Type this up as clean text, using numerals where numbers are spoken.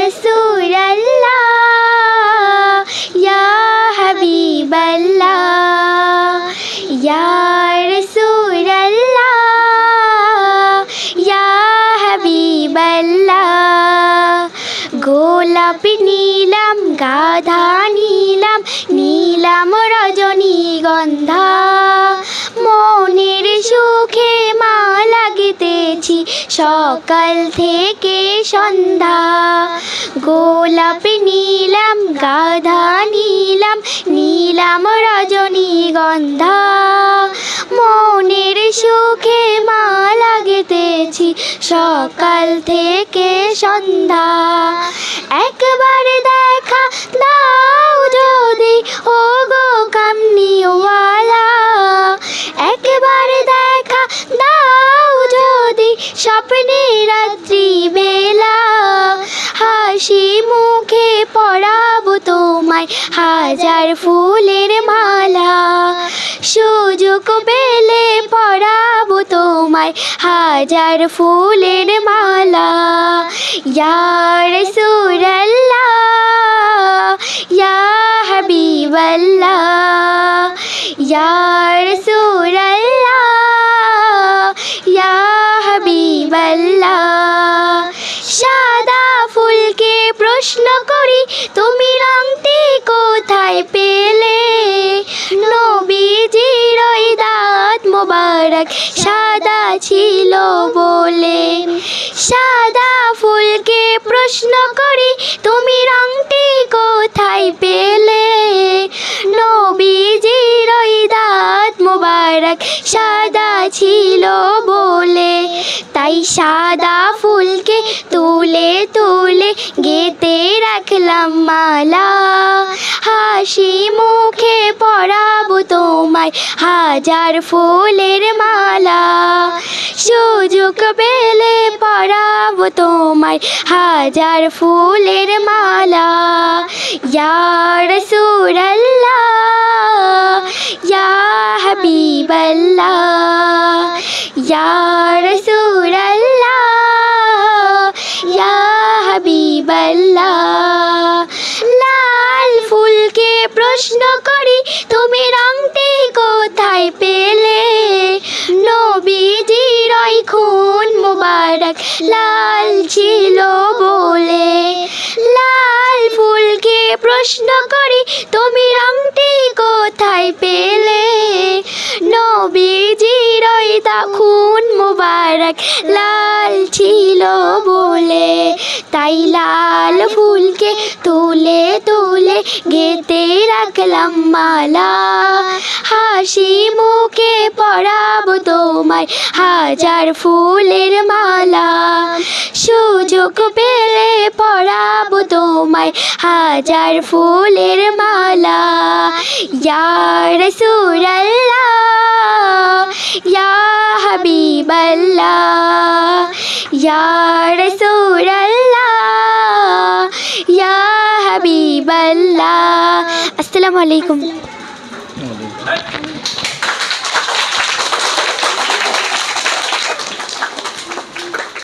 रसूलल्लाह या हबीबल्लाह या रसूलल्लाह या हबीबल्लाह গোলাপ নীলাম গাধা নীলাম নীলাম রজনীগন্ধা মনের সুখে মা লাগিতেছি সকাল থেকে সন্ধ্যা গোলাপ নীলাম গাধা নীলাম নীলাম রজনীগন্ধা মনের সুখে মা লাগিতেছি সকাল থেকে সন্ধ্যা একবার দেখা দাও যদি ও গো কামনিওয়ালা একবার দেখা দাও যদি স্বপ্নে রাত্রি বেলা হাসি মুখে পরাবো তোমায় হাজার ফুলের মালা সুযোগ পেলে পরাবো তোমায় হাজার ফুলের মালা ইয়া রাসূলুল্লাহ ইয়া হাবিবাল্লাহ ইয়া রাসূলুল্লাহ ইয়া হাবিবাল্লাহ সাদা ফুলকে প্রশ্ন করি তুমি রংটি কোথায় পেলে নবীজির ওই দাঁত মোবারক সাদা ছিল বলে সাদা ফুলকে প্রশ্ন করি তুমি রংটি কোথায় পেলে নবীজির ওই দাঁত মোবারক সাদা ছিল বলে তাই সাদা ফুলকে তুলে তুলে গেঁথে রাখলাম মালা হাসি মুখে পরাবো তোমায় হাজার ফুলের মালা সুযোগ পেলে পরাবো তোমায় হাজার ফুলের মালা ইয়া রাসূলুল্লাহ ইয়া হাবিবাল্লাহ ইয়া রাসূলুল্লাহ ইয়া হাবিবাল্লাহ লাল ফুলকে প্রশ্ন করি তুমি রংটি কোথায় পেলে নবীজির ওই খুন মোবারক লাল ছিল বলে লাল ফুলকে প্রশ্ন করি তুমি রংটি কোথায় পেলে নবীজির ওই খুন মোবারক লাল ছিল বলে তাই লাল ফুলকে তুলে তুলে গেঁথে রাখলাম মালা হাসি মুখে পরাবো তোমায় হাজার ফুলের মালা সুযোগ পেলে পরাবো তোমায় হাজার ফুলের মালা ইয়া রাসূলুল্লাহ ইয়া হাবিবাল্লাহ ইয়া রাসূলুল্লাহ ইয়া হাবিবাল্লাহ আসসালামু আলাইকুম।